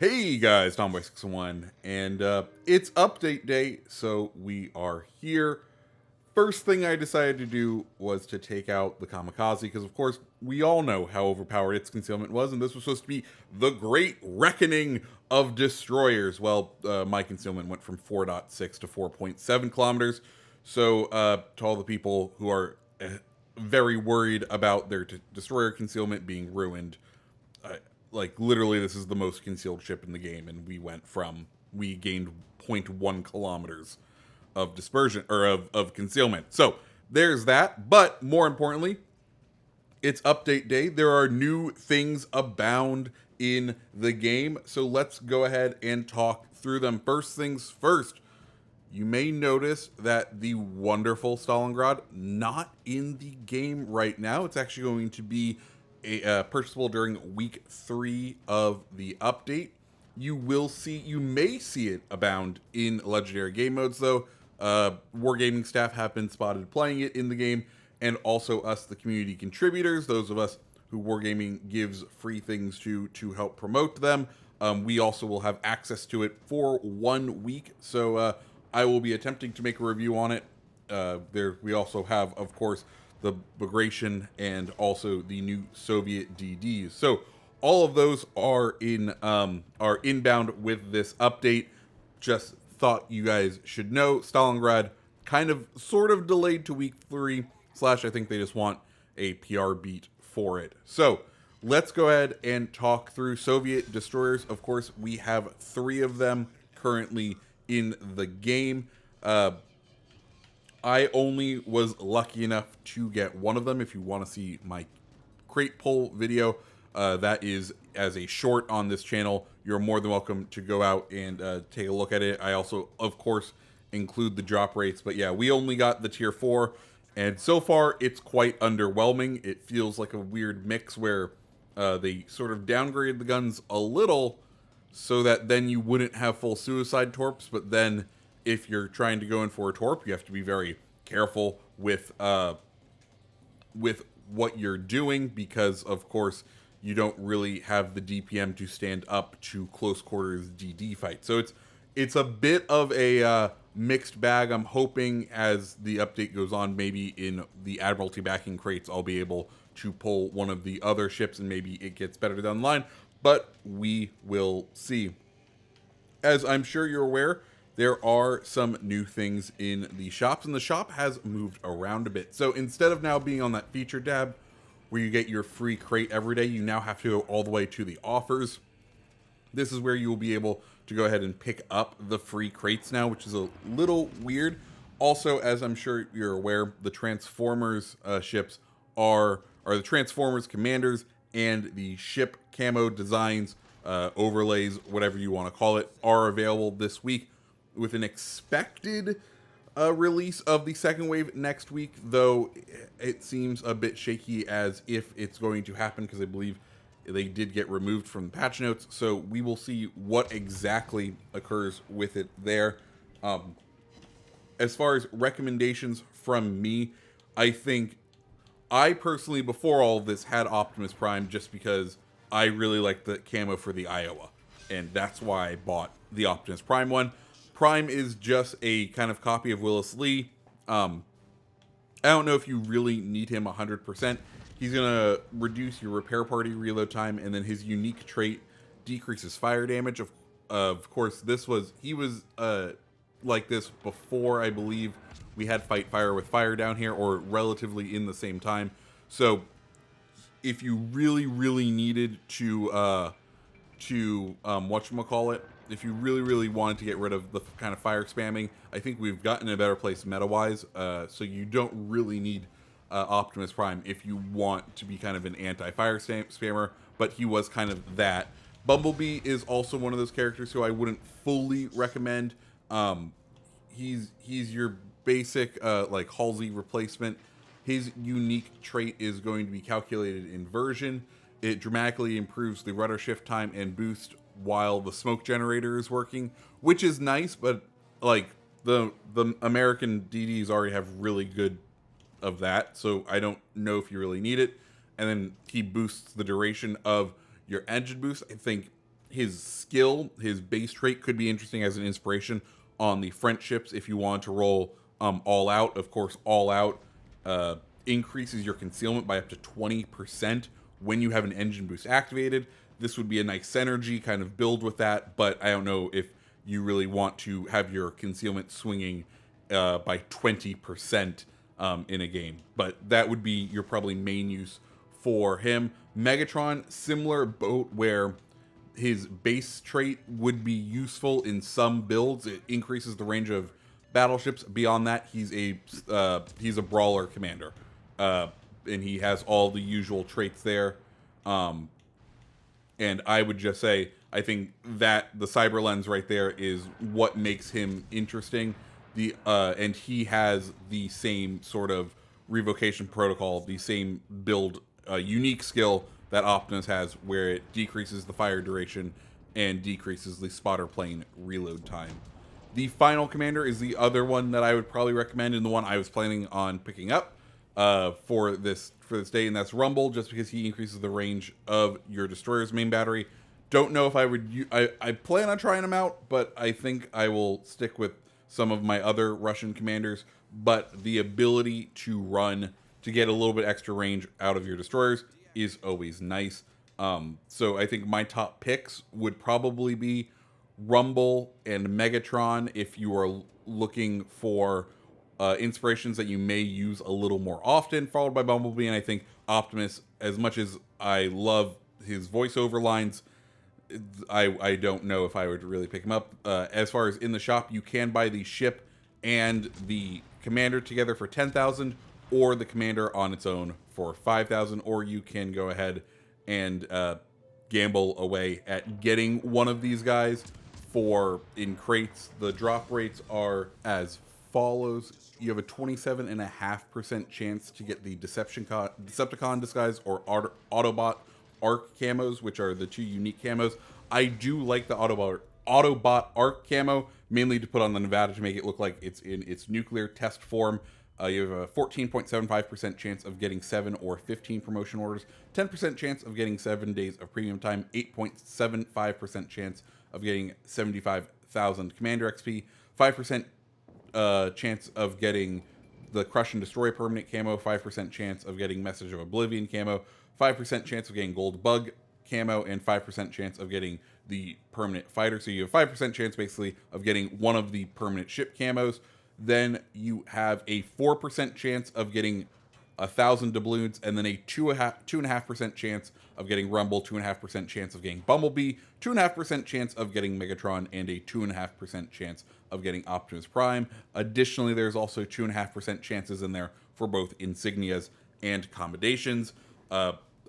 Hey guys, Tomboy601, and it's update day, so we are here. First thing I decided to do was to take out the Kamikaze, because of course we all know how overpowered its concealment was, and this was supposed to be the great reckoning of destroyers. Well, my concealment went from 4.6 to 4.7 kilometers, so to all the people who are very worried about their destroyer concealment being ruined, like literally this is the most concealed ship in the game, and we gained zero point 0.1 kilometers of dispersion or of concealment. So there's that. But more importantly, it's update day. There are new things abound in the game. So let's go ahead and talk through them. First things first, you may notice that the wonderful Stalingrad not in the game right now. It's actually going to be purchasable during week 3 of the update. You may see it abound in legendary game modes, though. Wargaming staff have been spotted playing it in the game, and also us, the community contributors, those of us who Wargaming gives free things to help promote them. We also will have access to it for 1 week, so I will be attempting to make a review on it. We also have, of course, the Bagration and also the new Soviet DDs. So all of those are inbound with this update. Just thought you guys should know. Stalingrad kind of sort of delayed to week 3 / I think they just want a PR beat for it. So let's go ahead and talk through Soviet destroyers. Of course, we have 3 of them currently in the game. I only was lucky enough to get one of them. If you want to see my crate pull video, that is as a short on this channel. You're more than welcome to go out and take a look at it. I also, of course, include the drop rates. But yeah, we only got the tier 4, and so far it's quite underwhelming. It feels like a weird mix where they sort of downgraded the guns a little so that then you wouldn't have full suicide torps, but then if you're trying to go in for a torp, you have to be very careful with what you're doing, because of course you don't really have the DPM to stand up to close quarters DD fight. So it's a bit of a mixed bag. I'm hoping as the update goes on, maybe in the Admiralty backing crates, I'll be able to pull one of the other ships and maybe it gets better down the line, but we will see. As I'm sure you're aware, there are some new things in the shops, and the shop has moved around a bit. So instead of now being on that feature tab where you get your free crate every day, you now have to go all the way to the offers. This is where you will be able to go ahead and pick up the free crates now, which is a little weird. Also, as I'm sure you're aware, the Transformers ships are the Transformers commanders, and the ship camo designs, overlays, whatever you want to call it, are available this week, with an expected release of the second wave next week, though it seems a bit shaky as if it's going to happen, because I believe they did get removed from the patch notes. So we will see what exactly occurs with it there. As far as recommendations from me, I think I personally, before all of this, had Optimus Prime just because I really like the camo for the Iowa, and that's why I bought the Optimus Prime one. Prime is just a kind of copy of Willis Lee. I don't know if you really need him 100%. He's going to reduce your repair party reload time, and then his unique trait decreases fire damage. Of course, he was like this before, I believe, we had Fight Fire with Fire down here, or relatively in the same time. So if you really, really needed to whatchamacallit, if you really, really wanted to get rid of the kind of fire spamming, I think we've gotten in a better place meta-wise, so you don't really need Optimus Prime if you want to be kind of an anti-fire spammer, but he was kind of that. Bumblebee is also one of those characters who I wouldn't fully recommend. He's your basic like Halsey replacement. His unique trait is going to be calculated inversion. It dramatically improves the rudder shift time and boost while the smoke generator is working, which is nice, but like the American DDs already have really good of that, so I don't know if you really need it. And then he boosts the duration of your engine boost. I think his skill, his base trait could be interesting as an inspiration on the French ships if you want to roll all out. Of course, all out increases your concealment by up to 20% when you have an engine boost activated. This would be a nice synergy kind of build with that, but I don't know if you really want to have your concealment swinging by 20% in a game. But that would be your probably main use for him. Megatron, similar boat where his base trait would be useful in some builds. It increases the range of battleships. Beyond that, he's a brawler commander, and he has all the usual traits there. And I would just say, I think that the cyber lens right there is what makes him interesting. And he has the same sort of revocation protocol, the same build, unique skill that Optimus has, where it decreases the fire duration and decreases the spotter plane reload time. The final commander is the other one that I would probably recommend, and the one I was planning on picking up for this day, and that's Rumble, just because he increases the range of your destroyer's main battery. Don't know if I would. I plan on trying him out, but I think I will stick with some of my other Russian commanders. But the ability to run to get a little bit extra range out of your destroyers is always nice. So I think my top picks would probably be Rumble and Megatron if you are looking for inspirations that you may use a little more often, followed by Bumblebee. And I think Optimus, as much as I love his voiceover lines, I don't know if I would really pick him up. As far as in the shop, you can buy the ship and the commander together for 10,000, or the commander on its own for 5,000, or you can go ahead and gamble away at getting one of these guys for in crates. The drop rates are as follows. You have a 27.5% chance to get the Decepticon disguise or Autobot Arc camos, which are the two unique camos. I do like the Autobot Arc camo, mainly to put on the Nevada to make it look like it's in its nuclear test form. You have a 14.75% chance of getting 7 or 15 promotion orders, 10% chance of getting 7 days of premium time, 8.75% chance of getting 75,000 commander XP, 5% chance of getting the Crush and Destroy permanent camo, 5% chance of getting Message of Oblivion camo, 5% chance of getting Gold Bug camo, and 5% chance of getting the permanent fighter. So you have 5% chance basically of getting one of the permanent ship camos. Then you have a 4% chance of getting 1,000 doubloons, and then a 2.5% chance of getting Rumble, 2.5% chance of getting Bumblebee, 2.5% chance of getting Megatron, and a 2.5% chance of getting Optimus Prime. Additionally, there's also 2.5% chances in there for both insignias and commendations.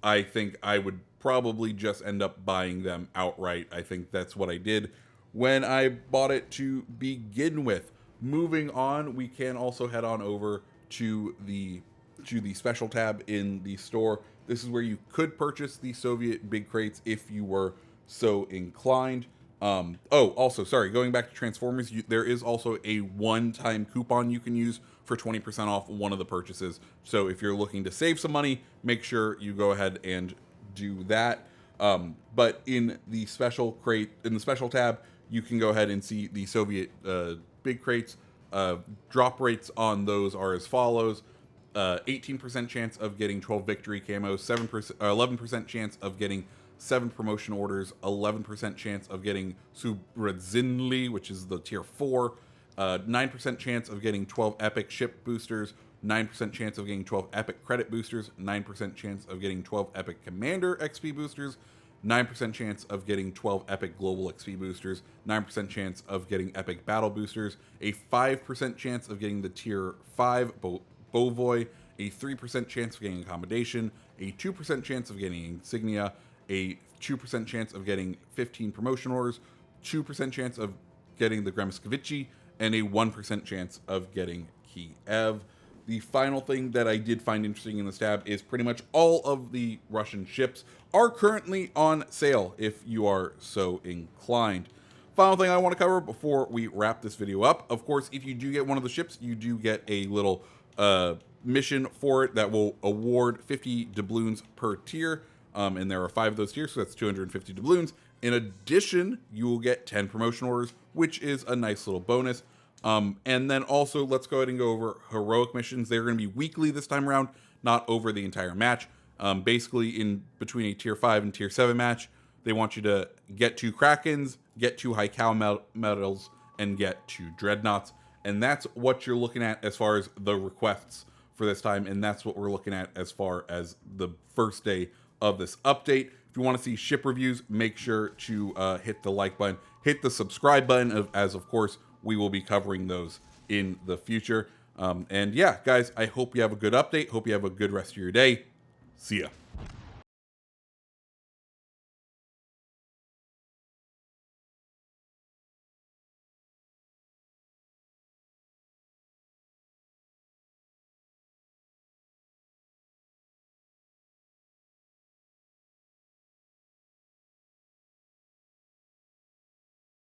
I think I would probably just end up buying them outright. I think that's what I did when I bought it to begin with. Moving on, we can also head on over to the special tab in the store. This is where you could purchase the Soviet big crates if you were so inclined. Also, sorry, going back to Transformers, there is also a one-time coupon you can use for 20% off one of the purchases. So if you're looking to save some money, make sure you go ahead and do that. But in the special tab, you can go ahead and see the Soviet big crates. Drop rates on those are as follows: 18% chance of getting 12 victory camos, 11% chance of getting 7 promotion orders, 11% chance of getting Subradzinli, which is the tier 4, 9% chance of getting 12 epic ship boosters, 9% chance of getting 12 epic credit boosters, 9% chance of getting 12 epic commander XP boosters, 9% chance of getting 12 epic global XP boosters, 9% chance of getting epic battle boosters, a 5% chance of getting the tier 5 Bovoy, a 3% chance of getting accommodation, a 2% chance of getting insignia, a 2% chance of getting 15 promotion orders, 2% chance of getting the Gremskovici, and a 1% chance of getting Kiev. The final thing that I did find interesting in this tab is pretty much all of the Russian ships are currently on sale if you are so inclined. Final thing I want to cover before we wrap this video up, of course, if you do get one of the ships, you do get a little mission for it that will award 50 doubloons per tier. And there are 5 of those tiers, so that's 250 doubloons. In addition, you will get 10 promotion orders, which is a nice little bonus. And then also, let's go ahead and go over heroic missions. They're going to be weekly this time around, not over the entire match. Basically, in between a tier 5 and tier 7 match, they want you to get 2 Krakens, get 2 high cal medals, and get 2 dreadnoughts. And that's what you're looking at as far as the requests for this time. And that's what we're looking at as far as the first day of this update. If you want to see ship reviews, make sure to hit the like button, hit the subscribe button, as of course we will be covering those in the future. And yeah, guys, I hope you have a good update. Hope you have a good rest of your day. See ya.